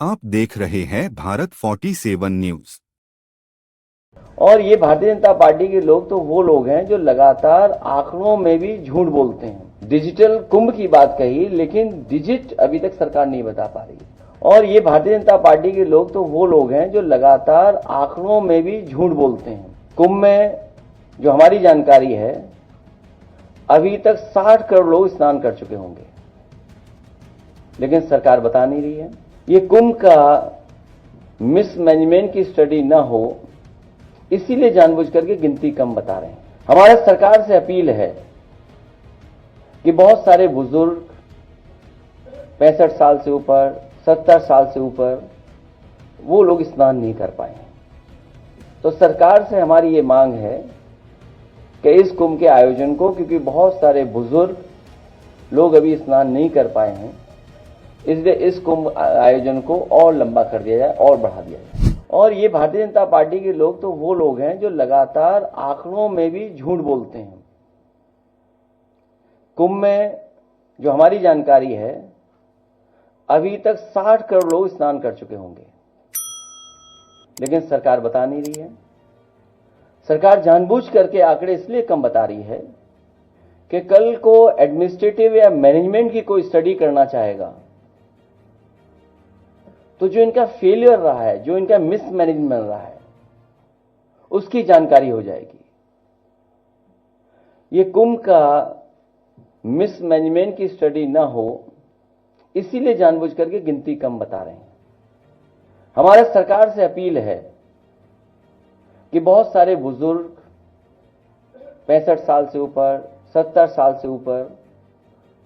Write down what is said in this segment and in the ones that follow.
आप देख रहे हैं भारत 47 न्यूज। और ये भारतीय जनता पार्टी के लोग तो वो लोग हैं जो लगातार आंकड़ों में भी झूठ बोलते हैं। डिजिटल कुंभ की बात कही, लेकिन डिजिट अभी तक सरकार नहीं बता पा रही है। और ये भारतीय जनता पार्टी के लोग तो वो लोग हैं जो लगातार आंकड़ों में भी झूठ बोलते हैं। कुंभ में जो हमारी जानकारी है, अभी तक 60 करोड़ लोग स्नान कर चुके होंगे, लेकिन सरकार बता नहीं रही है। ये कुंभ का मिसमैनेजमेंट की स्टडी ना हो, इसीलिए जानबूझ करके गिनती कम बता रहे हैं। हमारे सरकार से अपील है कि बहुत सारे बुजुर्ग 65 साल से ऊपर, 70 साल से ऊपर, वो लोग स्नान नहीं कर पाए हैं। तो सरकार से हमारी ये मांग है कि इस कुंभ के आयोजन को, क्योंकि बहुत सारे बुजुर्ग लोग अभी स्नान नहीं कर पाए हैं, इसलिए इस कुंभ आयोजन को और लंबा कर दिया जाए और बढ़ा दिया जाए। और ये भारतीय जनता पार्टी के लोग तो वो लोग हैं जो लगातार आंकड़ों में भी झूठ बोलते हैं। कुंभ में जो हमारी जानकारी है, अभी तक 60 करोड़ लोग स्नान कर चुके होंगे, लेकिन सरकार बता नहीं रही है। सरकार जानबूझ करके आंकड़े इसलिए कम बता रही है कि कल को एडमिनिस्ट्रेटिव या मैनेजमेंट की कोई स्टडी करना चाहेगा, तो जो इनका फेलियर रहा है, जो इनका मिसमैनेजमेंट रहा है, उसकी जानकारी हो जाएगी। ये कुंभ का मिसमैनेजमेंट की स्टडी ना हो, इसीलिए जानबूझ करके गिनती कम बता रहे हैं। हमारे सरकार से अपील है कि बहुत सारे बुजुर्ग 65 साल से ऊपर, 70 साल से ऊपर,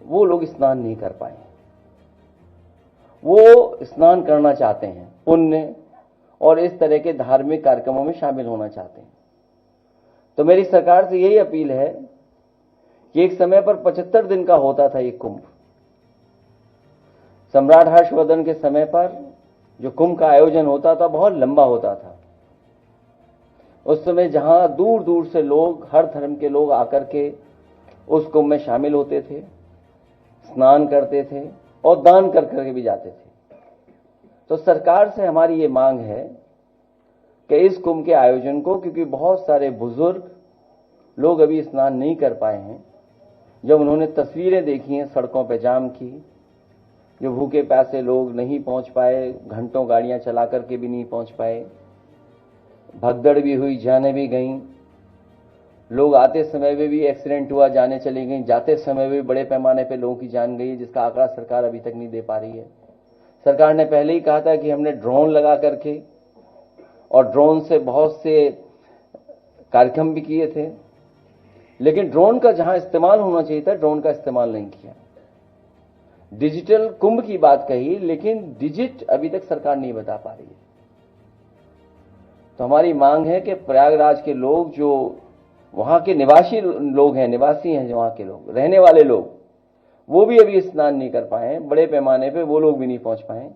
वो लोग स्नान नहीं कर पाए। वो स्नान करना चाहते हैं, पुण्य और इस तरह के धार्मिक कार्यक्रमों में शामिल होना चाहते हैं। तो मेरी सरकार से यही अपील है कि एक समय पर 75 दिन का होता था ये कुंभ। सम्राट हर्षवर्धन के समय पर जो कुंभ का आयोजन होता था, बहुत लंबा होता था। उस समय जहां दूर दूर से लोग, हर धर्म के लोग आकर के उस कुंभ में शामिल होते थे, स्नान करते थे और दान कर करके भी जाते थे। तो सरकार से हमारी ये मांग है कि इस कुंभ के आयोजन को, क्योंकि बहुत सारे बुजुर्ग लोग अभी स्नान नहीं कर पाए हैं, जब उन्होंने तस्वीरें देखी हैं सड़कों पर जाम की, जो भूखे प्यासे लोग नहीं पहुंच पाए, घंटों गाड़ियां चला करके भी नहीं पहुंच पाए, भगदड़ भी हुई, जाने भी गईं, लोग आते समय में भी एक्सीडेंट हुआ, जाने चली गई, जाते समय भी बड़े पैमाने पे लोगों की जान गई, जिसका आंकड़ा सरकार अभी तक नहीं दे पा रही है। सरकार ने पहले ही कहा था कि हमने ड्रोन लगा करके, और ड्रोन से बहुत से कार्यक्रम भी किए थे, लेकिन ड्रोन का जहां इस्तेमाल होना चाहिए था, ड्रोन का इस्तेमाल नहीं किया। डिजिटल कुंभ की बात कही, लेकिन डिजिट अभी तक सरकार नहीं बता पा रही है। तो हमारी मांग है कि प्रयागराज के लोग, जो वहां के निवासी लोग हैं, निवासी हैं जो वहां के लोग, रहने वाले लोग, वो भी अभी स्नान नहीं कर पाए हैं, बड़े पैमाने पे वो लोग भी नहीं पहुंच पाए,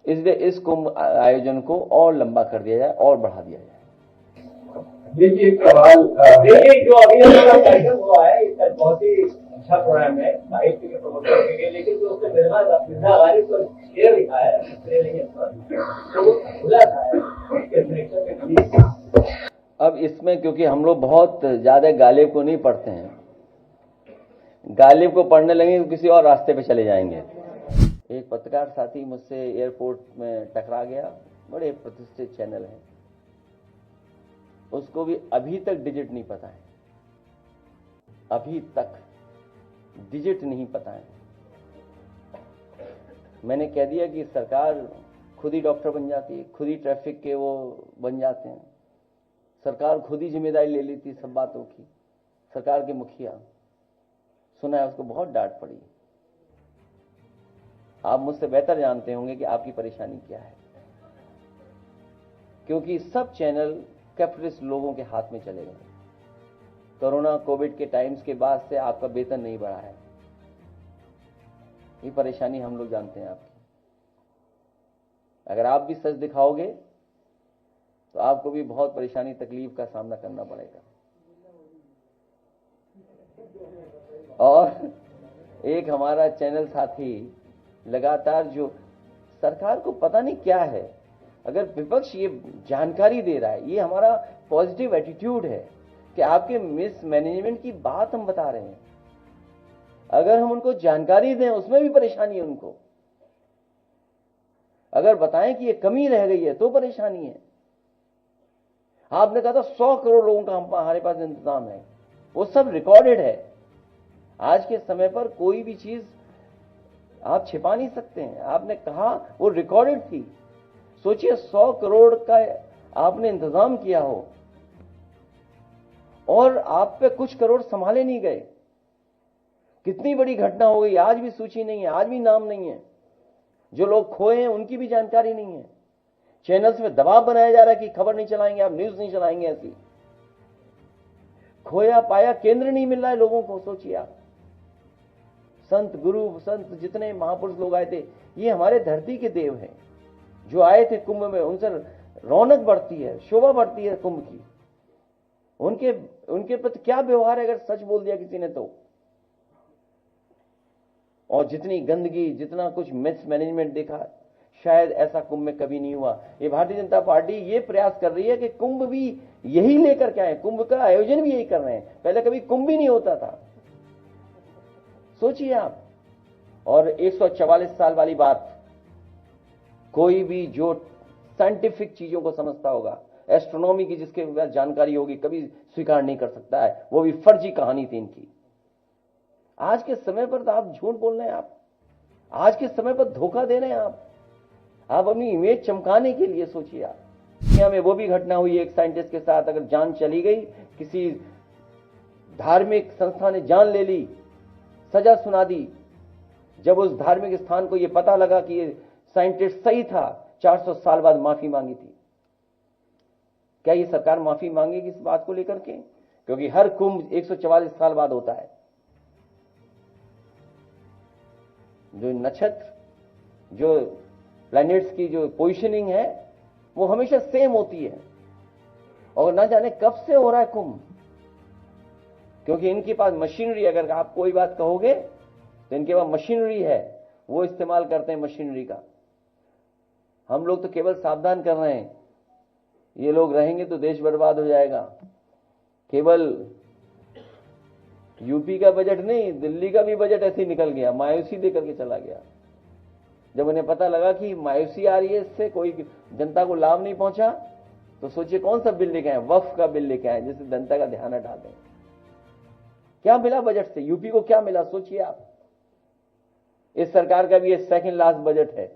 इसलिए इस कुंभ आयोजन को और लंबा कर दिया जाए और बढ़ा दिया जाए। देखिए एक सवाल देखिए, जो अभी हमारा कार्यक्रम हुआ है, इसका बहुत ही अच्छा प्रोग्राम है साहित्य के प्रमोशन के लिए, लेकिन जो उसने मिर्जा गालिब को शेर लिखा है तो वो खुला था अब इसमें क्योंकि हम लोग बहुत ज्यादा गालिब को नहीं पढ़ते हैं, गालिब को पढ़ने लगे तो किसी और रास्ते पे चले जाएंगे। एक पत्रकार साथी मुझसे एयरपोर्ट में टकरा गया, बड़े प्रतिष्ठित चैनल है, उसको भी अभी तक डिजिट नहीं पता है, अभी तक डिजिट नहीं पता है। मैंने कह दिया कि सरकार खुद ही डॉक्टर बन जाती है, खुद ही ट्रैफिक के वो बन जाते हैं, सरकार खुद ही जिम्मेदारी ले लेती सब बातों की। सरकार के मुखिया, सुना है उसको बहुत डांट पड़ी। आप मुझसे बेहतर जानते होंगे कि आपकी परेशानी क्या है, क्योंकि सब चैनल कैपिटलिस्ट लोगों के हाथ में चले गए। कोरोना कोविड के टाइम्स के बाद से आपका वेतन नहीं बढ़ा है, ये परेशानी हम लोग जानते हैं आपकी। अगर आप भी सच दिखाओगे तो आपको भी बहुत परेशानी, तकलीफ का सामना करना पड़ेगा। और एक हमारा चैनल साथी लगातार जो सरकार को पता नहीं क्या है, अगर विपक्ष ये जानकारी दे रहा है, ये हमारा पॉजिटिव एटीट्यूड है कि आपके मिसमैनेजमेंट की बात हम बता रहे हैं। अगर हम उनको जानकारी दें उसमें भी परेशानी है उनको, अगर बताएं कि ये कमी रह गई है तो परेशानी है। आपने कहा था 100 करोड़ लोगों का हमारे पास इंतजाम है, वो सब रिकॉर्डेड है। आज के समय पर कोई भी चीज आप छिपा नहीं सकते हैं। आपने कहा वो रिकॉर्डेड थी। सोचिए 100 करोड़ का आपने इंतजाम किया हो और आप पे कुछ करोड़ संभाले नहीं गए, कितनी बड़ी घटना हो गई। आज भी सूची नहीं है, आज भी नाम नहीं है, जो लोग खोए हैं उनकी भी जानकारी नहीं है। चैनल्स में दबाव बनाया जा रहा है कि खबर नहीं चलाएंगे, आप न्यूज नहीं चलाएंगे। ऐसी खोया पाया केंद्र नहीं मिल रहा है लोगों को। सोचिए आप, संत गुरु संत जितने महापुरुष लोग आए थे, ये हमारे धरती के देव हैं जो आए थे कुंभ में, उनसे रौनक बढ़ती है, शोभा बढ़ती है कुंभ की। उनके प्रति क्या व्यवहार है अगर सच बोल दिया किसी ने तो। और जितनी गंदगी, जितना कुछ मिसमैनेजमेंट देखा, शायद ऐसा कुंभ में कभी नहीं हुआ। ये भारतीय जनता पार्टी ये प्रयास कर रही है कि कुंभ भी यही लेकर के आए, कुंभ का आयोजन भी यही कर रहे हैं। पहले कभी कुंभ भी नहीं होता था, सोचिए आप। और 144 साल वाली बात, कोई भी जो साइंटिफिक चीजों को समझता होगा, एस्ट्रोनॉमी की जिसके पास जानकारी होगी, कभी स्वीकार नहीं कर सकता है। वो भी फर्जी कहानी थी इनकी। आज के समय पर तो आप झूठ बोल रहे हैं, आप आज के समय पर धोखा दे रहे हैं। आप अपनी इमेज चमकाने के लिए सोचिए। आप दुनिया में वो भी घटना हुई एक साइंटिस्ट के साथ, अगर जान चली गई, किसी धार्मिक संस्था ने जान ले ली, सजा सुना दी। जब उस धार्मिक स्थान को ये पता लगा कि ये साइंटिस्ट सही था, 400 साल बाद माफी मांगी थी। क्या ये सरकार माफी मांगेगी इस बात को लेकर के? क्योंकि हर कुंभ 144 साल बाद होता है। जो नक्षत्र, जो प्लैनेट्स की जो पोजीशनिंग है वो हमेशा सेम होती है, और ना जाने कब से हो रहा है कुंभ। क्योंकि इनके पास मशीनरी, अगर आप कोई बात कहोगे तो इनके पास मशीनरी है, वो इस्तेमाल करते हैं मशीनरी का। हम लोग तो केवल सावधान कर रहे हैं, ये लोग रहेंगे तो देश बर्बाद हो जाएगा। केवल यूपी का बजट नहीं, दिल्ली का भी बजट ऐसे ही निकल गया, मायूसी देकर के चला गया। जब उन्हें पता लगा कि मायूसी आ रही है, इससे कोई जनता को लाभ नहीं पहुंचा, तो सोचिए कौन सा बिल लेके आए, वक्फ का बिल लेके आए, जिससे जनता का ध्यान हटा दें। क्या मिला बजट से? यूपी को क्या मिला सोचिए आप। इस सरकार का भी ये सेकंड लास्ट बजट है,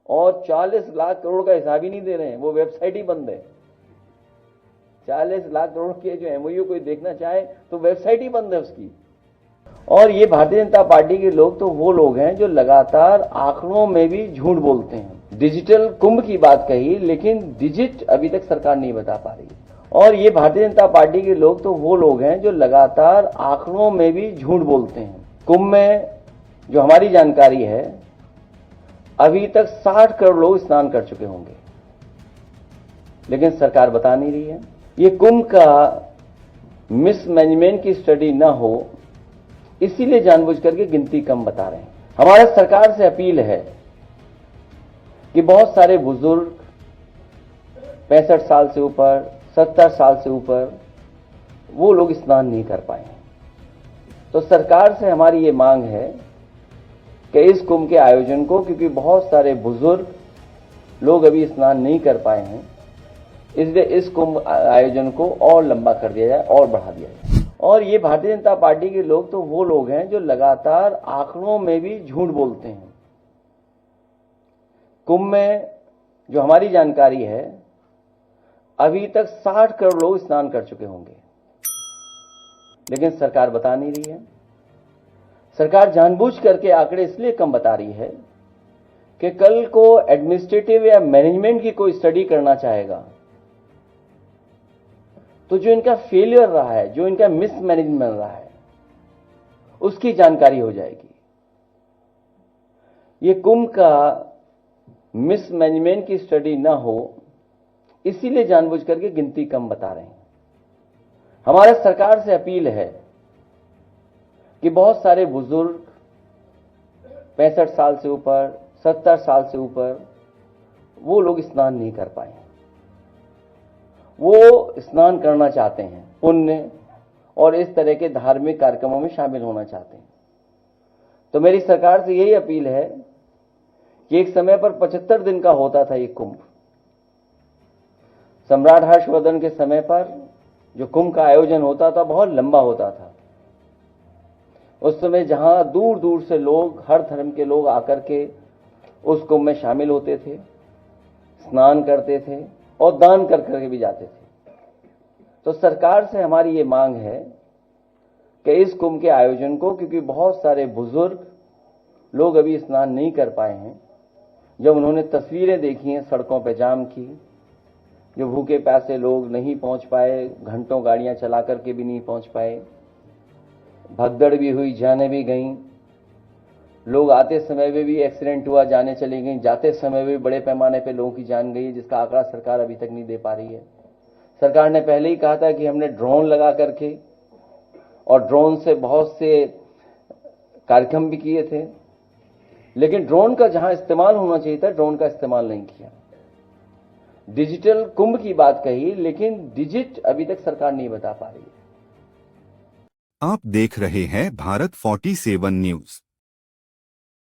और 40 लाख करोड़ का हिसाब ही नहीं दे रहे हैं, वो वेबसाइट ही बंद है। 40 लाख करोड़ के जो एमओयू कोई देखना चाहे तो वेबसाइट ही बंद है उसकी। और ये भारतीय जनता पार्टी के लोग तो वो लोग हैं जो लगातार आंकड़ों में भी झूठ बोलते हैं। डिजिटल कुंभ की बात कही, लेकिन डिजिट अभी तक सरकार नहीं बता पा रही। और ये भारतीय जनता पार्टी के लोग तो वो लोग हैं जो लगातार आंकड़ों में भी झूठ बोलते हैं। कुंभ में जो हमारी जानकारी है, अभी तक 60 करोड़ लोग स्नान कर चुके होंगे, लेकिन सरकार बता नहीं रही है। ये कुंभ का मिसमैनेजमेंट की स्टडी ना हो, इसीलिए जानबूझ करके गिनती कम बता रहे हैं। हमारा सरकार से अपील है कि बहुत सारे बुजुर्ग 65 साल से ऊपर, 70 साल से ऊपर, वो लोग स्नान नहीं कर पाए। तो सरकार से हमारी ये मांग है कि इस कुंभ के आयोजन को, क्योंकि बहुत सारे बुजुर्ग लोग अभी स्नान नहीं कर पाए हैं, इसलिए इस कुंभ आयोजन को और लंबा कर दिया जाए और बढ़ा दिया जाए। और ये भारतीय जनता पार्टी के लोग तो वो लोग हैं जो लगातार आंकड़ों में भी झूठ बोलते हैं। कुंभ में जो हमारी जानकारी है, अभी तक 60 करोड़ लोग स्नान कर चुके होंगे, लेकिन सरकार बता नहीं रही है। सरकार जानबूझ करके आंकड़े इसलिए कम बता रही है कि कल को एडमिनिस्ट्रेटिव या मैनेजमेंट की कोई स्टडी करना चाहेगा तो जो इनका फेलियर रहा है, जो इनका मिसमैनेजमेंट रहा है, उसकी जानकारी हो जाएगी। ये कुंभ का मिसमैनेजमेंट की स्टडी ना हो, इसीलिए जानबूझ करके गिनती कम बता रहे हैं। हमारा सरकार से अपील है कि बहुत सारे बुजुर्ग 65 साल से ऊपर, 70 साल से ऊपर वो लोग स्नान नहीं कर पाए। वो स्नान करना चाहते हैं, पुण्य और इस तरह के धार्मिक कार्यक्रमों में शामिल होना चाहते हैं। तो मेरी सरकार से यही अपील है कि एक समय पर 75 दिन का होता था ये कुंभ। सम्राट हर्षवर्धन के समय पर जो कुंभ का आयोजन होता था बहुत लंबा होता था। उस समय जहां दूर दूर से लोग, हर धर्म के लोग आकर के उस कुंभ में शामिल होते थे, स्नान करते थे और दान कर करके भी जाते थे। तो सरकार से हमारी ये मांग है कि इस कुंभ के आयोजन को, क्योंकि बहुत सारे बुजुर्ग लोग अभी स्नान नहीं कर पाए हैं, जब उन्होंने तस्वीरें देखी हैं सड़कों पे जाम की, जो भूखे प्यासे लोग नहीं पहुंच पाए, घंटों गाड़ियां चला करके भी नहीं पहुंच पाए, भगदड़ भी हुई, जाने भी गईं, लोग आते समय में भी एक्सीडेंट हुआ, जाने चली गई, जाते समय भी बड़े पैमाने पे लोगों की जान गई, जिसका आंकड़ा सरकार अभी तक नहीं दे पा रही है। सरकार ने पहले ही कहा था कि हमने ड्रोन लगा करके और ड्रोन से बहुत से कार्यक्रम भी किए थे, लेकिन ड्रोन का जहां इस्तेमाल होना चाहिए था, ड्रोन का इस्तेमाल नहीं किया। डिजिटल कुंभ की बात कही, लेकिन डिजिट अभी तक सरकार नहीं बता पा रही है। आप देख रहे हैं भारत 47 न्यूज।